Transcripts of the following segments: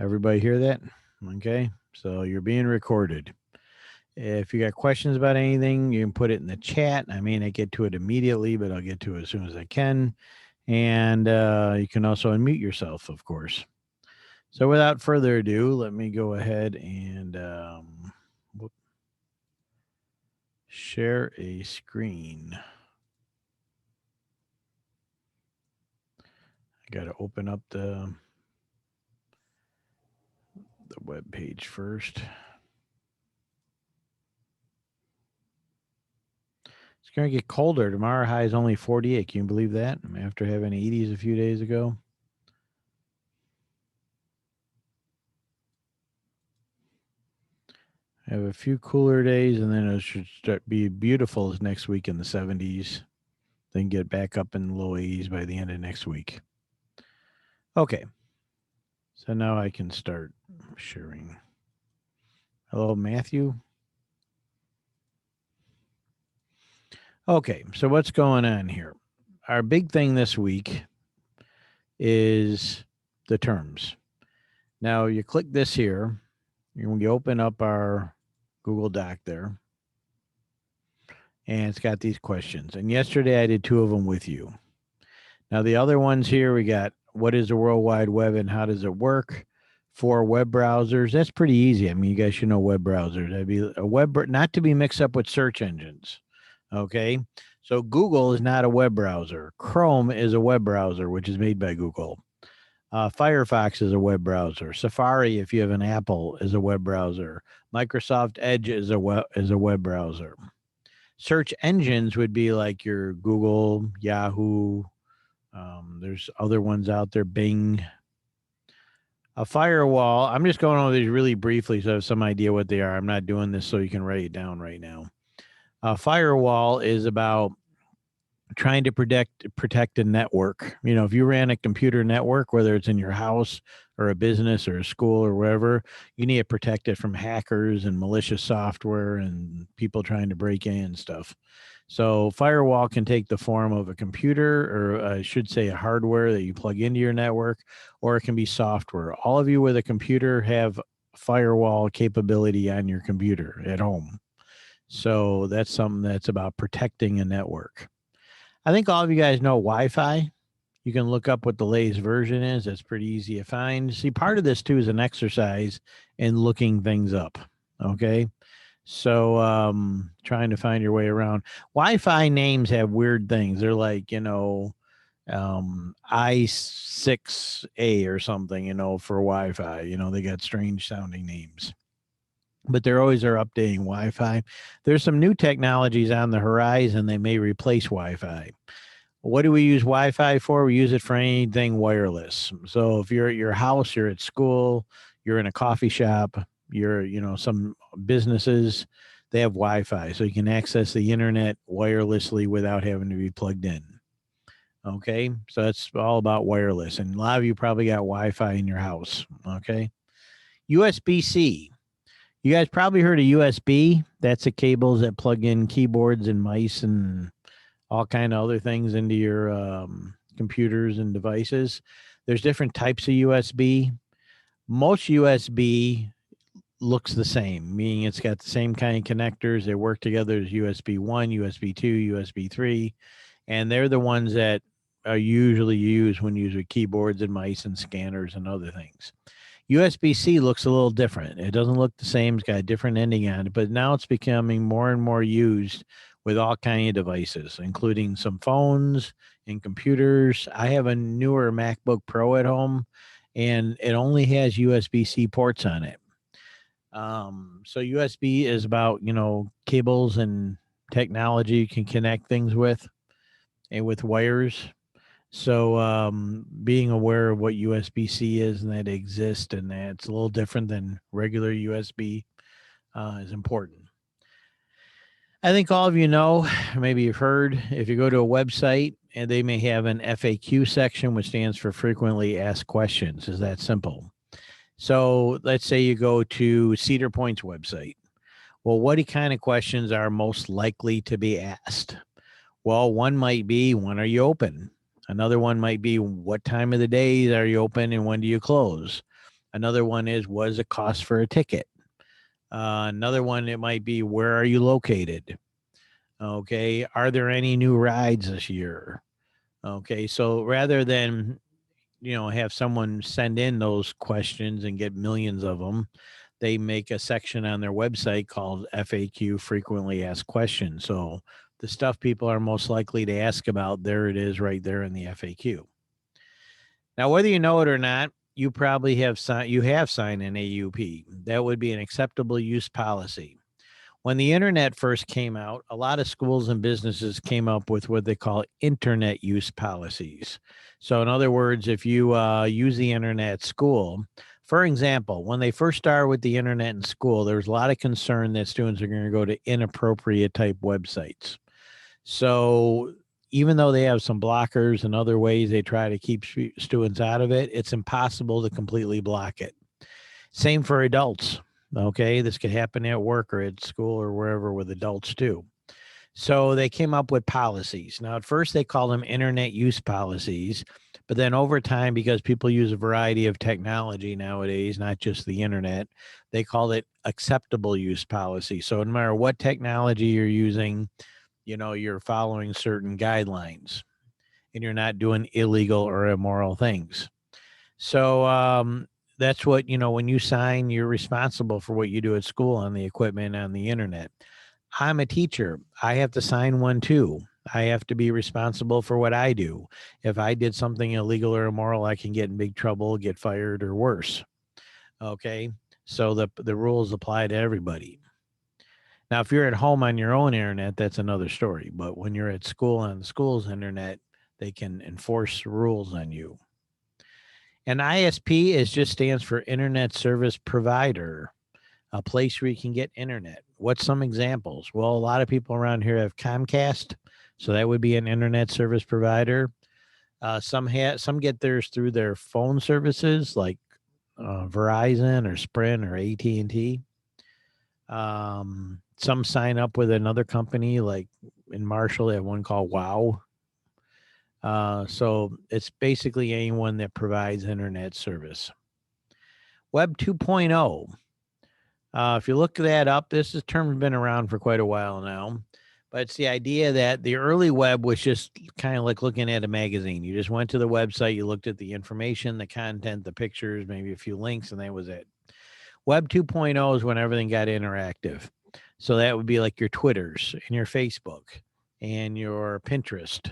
Everybody hear that? Okay. So you're being recorded. If you got questions about anything, you can put it in the chat. I may not get to it immediately, but I'll get to it as soon as I can. And you can also unmute yourself, of course. So without further ado, let me go ahead and share a screen. I got to open up the web page first. It's going to get colder. Tomorrow high is only 48. Can you believe that? After having 80s a few days ago. I have a few cooler days, and then it should start be beautiful next week in the 70s. Then get back up in the low 80s by the end of next week. Okay. So now I can start sharing. Hello, Matthew. Okay, so what's going on here? Our big thing this week is the terms. Now you click this here, when you open up our Google Doc there, and it's got these questions. And yesterday I did 2 of them with you. Now the other ones here, we got what is the World Wide Web and how does it work? 4 web browsers. That's pretty easy. I mean, you guys should know web browsers. That'd be a web, not to be mixed up with search engines. Okay. So Google is not a web browser. Chrome is a web browser, which is made by Google. Firefox is a web browser. Safari, if you have an Apple, is a web browser. Microsoft Edge is a web browser. Search engines would be like your Google, Yahoo. There's other ones out there, Bing. A firewall, I'm just going over these really briefly so I have some idea what they are. I'm not doing this so you can write it down right now. A firewall is about trying to protect a network. You know, if you ran a computer network, whether it's in your house or a business or a school or wherever, you need to protect it from hackers and malicious software and people trying to break in and stuff. So firewall can take the form of a computer, or I should say a hardware that you plug into your network, or it can be software. All of you with a computer have firewall capability on your computer at home. So that's something that's about protecting a network. I think all of you guys know Wi-Fi. You can look up what the latest version is. That's pretty easy to find. See, part of this too is an exercise in looking things up. Okay. So trying to find your way around. Wi-Fi names have weird things. They're like, I6A or something, for Wi-Fi. They got strange sounding names. But they always are updating Wi-Fi. There's some new technologies on the horizon. They may replace Wi-Fi. What do we use Wi-Fi for? We use it for anything wireless. So if you're at your house, you're at school, you're in a coffee shop, you're, some businesses, they have Wi-Fi. So you can access the internet wirelessly without having to be plugged in. Okay. So that's all about wireless. And a lot of you probably got Wi-Fi in your house. Okay. USB-C. You guys probably heard of USB. That's the cables that plug in keyboards and mice and all kind of other things into your computers and devices. There's different types of USB. Most USB looks the same, meaning it's got the same kind of connectors. They work together as USB 1, USB 2, USB 3, and they're the ones that are usually used when using keyboards and mice and scanners and other things. USB-C looks a little different. It doesn't look the same. It's got a different ending on it, but now it's becoming more and more used with all kinds of devices, including some phones and computers. I have a newer MacBook Pro at home, and it only has USB-C ports on it. So USB is about, cables and technology you can connect things with, and with wires. So being aware of what USB-C is and that it exists and that it's a little different than regular USB is important. I think all of you know, maybe you've heard, if you go to a website and they may have an FAQ section, which stands for frequently asked questions. Is that simple? So let's say you go to Cedar Point's website. Well, what kind of questions are most likely to be asked? Well, one might be, when are you open? Another one might be, what time of the day are you open and when do you close? Another one is, what is the cost for a ticket? Another one, it might be, where are you located? Okay. Are there any new rides this year? Okay. So rather than, have someone send in those questions and get millions of them, they make a section on their website called FAQ, frequently asked questions. So the stuff people are most likely to ask about, there it is right there in the FAQ. Now, whether you know it or not, you probably have signed an AUP. That would be an acceptable use policy. When the internet first came out, a lot of schools and businesses came up with what they call internet use policies. So, in other words, if you use the internet at school, for example, when they first started with the internet in school, there was a lot of concern that students are going to go to inappropriate type websites. So, even though they have some blockers and other ways they try to keep students out of it, it's impossible to completely block it. Same for adults. Okay. This could happen at work or at school or wherever with adults too. So they came up with policies. Now, at first, they called them internet use policies. But then over time, because people use a variety of technology nowadays, not just the internet, they called it acceptable use policy. So no matter what technology you're using, you're following certain guidelines and you're not doing illegal or immoral things. So that's what, when you sign, you're responsible for what you do at school on the equipment, on the internet. I'm a teacher. I have to sign one too. I have to be responsible for what I do. If I did something illegal or immoral, I can get in big trouble, get fired, or worse. Okay. So the rules apply to everybody. Now, if you're at home on your own internet, that's another story. But when you're at school on the school's internet, they can enforce rules on you. And ISP just stands for Internet Service Provider, a place where you can get internet. What's some examples? Well, a lot of people around here have Comcast, so that would be an internet service provider. Some get theirs through their phone services like Verizon or Sprint or AT&T. Some sign up with another company, like in Marshall, they have one called WOW. So it's basically anyone that provides internet service. Web 2.0. If you look that up, this term's been around for quite a while now. But it's the idea that the early web was just kind of like looking at a magazine. You just went to the website, you looked at the information, the content, the pictures, maybe a few links, and that was it. Web 2.0 is when everything got interactive. So that would be like your Twitters and your Facebook and your Pinterest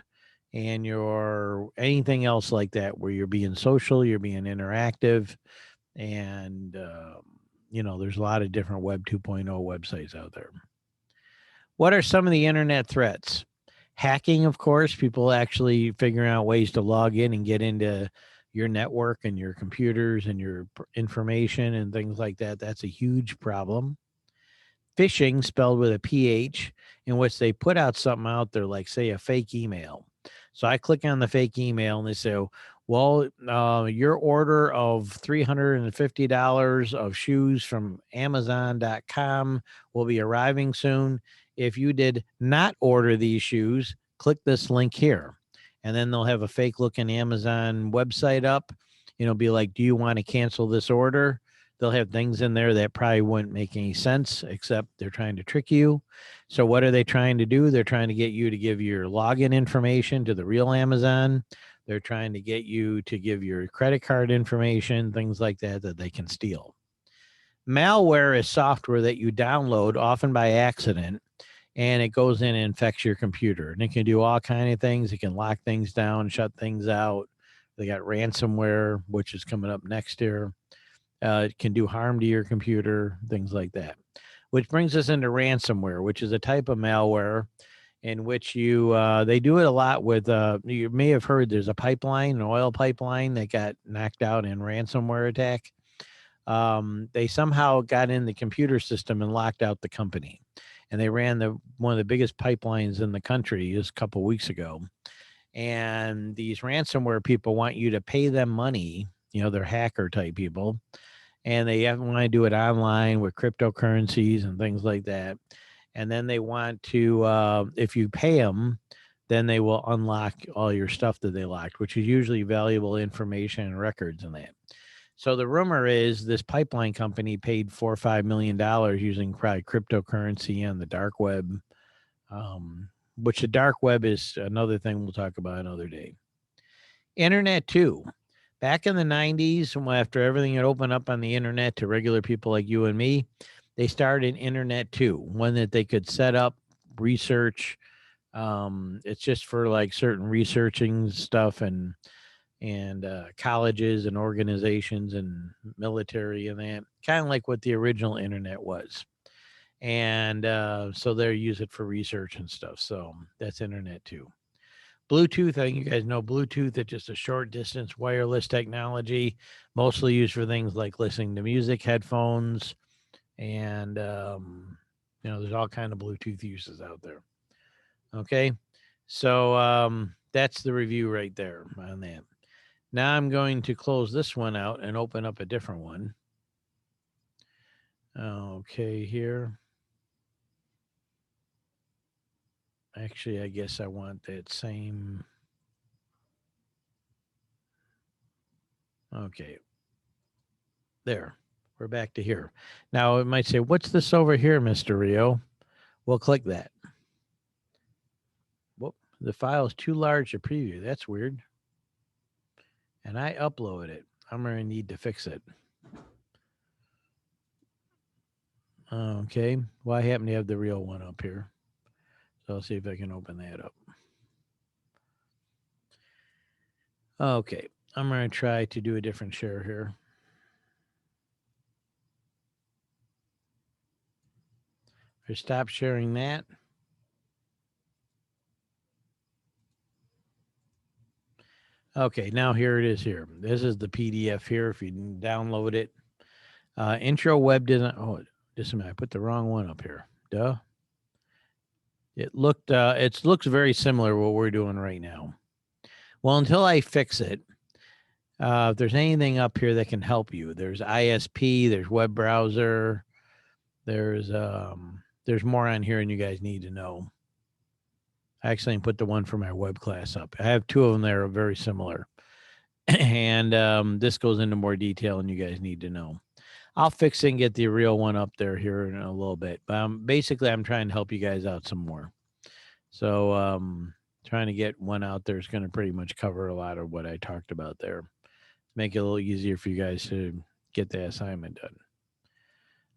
and your anything else like that, where you're being social, you're being interactive. And, there's a lot of different Web 2.0 websites out there. What are some of the internet threats? Hacking, of course, people actually figuring out ways to log in and get into your network and your computers and your information and things like that. That's a huge problem. Phishing, spelled with a PH, in which they put out something out there, like, say, a fake email. So I click on the fake email and they say, well, your order of $350 of shoes from Amazon.com will be arriving soon. If you did not order these shoes, click this link here. And then they'll have a fake looking Amazon website up. Be like, do you want to cancel this order? They'll have things in there that probably wouldn't make any sense, except they're trying to trick you. So what are they trying to do? They're trying to get you to give your login information to the real Amazon. They're trying to get you to give your credit card information, things like that they can steal. Malware is software that you download, often by accident, and it goes in and infects your computer. And it can do all kinds of things. It can lock things down, shut things out. They got ransomware, which is coming up next year. It can do harm to your computer, things like that. Which brings us into ransomware, which is a type of malware in which they do it a lot with, you may have heard there's a pipeline, an oil pipeline that got knocked out in ransomware attack. They somehow got in the computer system and locked out the company. And they ran one of the biggest pipelines in the country just a couple of weeks ago. And these ransomware people want you to pay them money. They're hacker type people. And they want to do it online with cryptocurrencies and things like that. And then they want to, if you pay them, then they will unlock all your stuff that they locked, which is usually valuable information and records and that. So the rumor is this pipeline company paid $4 or $5 million using probably cryptocurrency and the dark web, which the dark web is another thing we'll talk about another day. Internet 2. Back in the 90s, after everything had opened up on the internet to regular people like you and me, they started Internet 2, one that they could set up, research. It's just for like certain researching stuff and colleges and organizations and military and that, kind of like what the original internet was. And so they use it for research and stuff. So that's Internet 2. Bluetooth, I think you guys know Bluetooth. It's just a short distance wireless technology, mostly used for things like listening to music, headphones, and there's all kind of Bluetooth uses out there. Okay, so that's the review right there on that. Now I'm going to close this one out and open up a different one. Okay, here. Actually, I guess I want that same. Okay. There. We're back to here. Now it might say, what's this over here, Mr. Rio? We'll click that. Whoop, the file is too large to preview. That's weird. And I uploaded it. I'm going to need to fix it. Okay. Well, I happen to have the real one up here. So I'll see if I can open that up. Okay. I'm going to try to do a different share here. Or stop sharing that. Okay, now here it is here. This is the PDF here if you download it. Intro web design. Oh, just a minute. I put the wrong one up here. Duh. It looks very similar to what we're doing right now. Well, until I fix it, if there's anything up here that can help you, there's ISP, there's web browser, there's more on here and you guys need to know. I actually put the one for my web class up. I have two of them that are very similar. And this goes into more detail and you guys need to know. I'll fix it and get the real one up there here in a little bit. But basically, I'm trying to help you guys out some more. So trying to get one out there is going to pretty much cover a lot of what I talked about there. Make it a little easier for you guys to get the assignment done.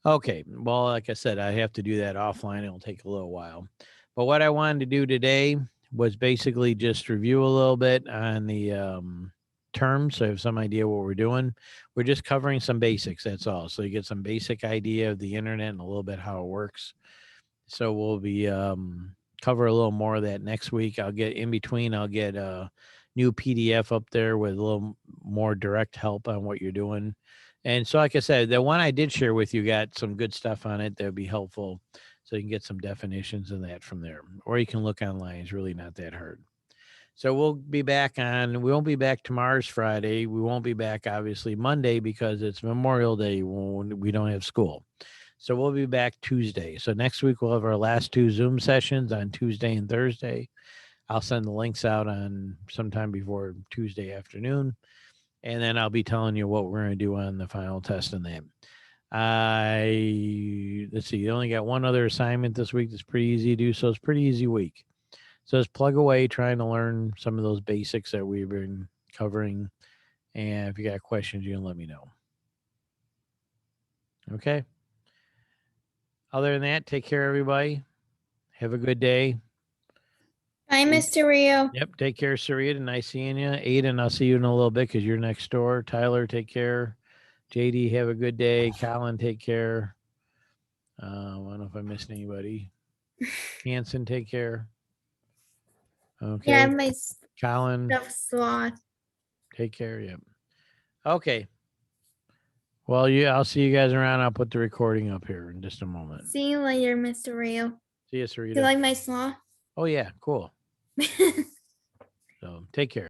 Okay. Well, like I said, I have to do that offline. It'll take a little while. But what I wanted to do today was basically just review a little bit on the terms, so I have some idea what we're doing. We're just covering some basics, that's all. So you get some basic idea of the internet and a little bit how it works. So we'll be cover a little more of that next week. I'll get in between, I'll get a new PDF up there with a little more direct help on what you're doing. And so, like I said, the one I did share with you got some good stuff on it that would be helpful. So you can get some definitions and that from there. Or you can look online. It's really not that hard. So we won't be back tomorrow's Friday. We won't be back, obviously, Monday because it's Memorial Day when we don't have school. So we'll be back Tuesday. So next week we'll have our last two Zoom sessions on Tuesday and Thursday. I'll send the links out on sometime before Tuesday afternoon. And then I'll be telling you what we're going to do on the final test and that. Let's see, you only got one other assignment this week that's pretty easy to do. So it's a pretty easy week. So just plug away, trying to learn some of those basics that we've been covering. And if you got questions, you can let me know. Okay. Other than that, take care, everybody. Have a good day. Bye, Mr. Rio. Yep. Take care, Sarita. Nice seeing you. Aiden, I'll see you in a little bit because you're next door. Tyler, take care. JD, have a good day. Colin, take care. I don't know if I missed anybody. Hanson, take care. Okay. Yeah, my Colin, stuff sloth. take care. Yep. Okay. Well, I'll see you guys around. I'll put the recording up here in just a moment. See you later, Mr. Rio. See you, Sarita. You like my sloth? Oh, yeah. Cool. So take care.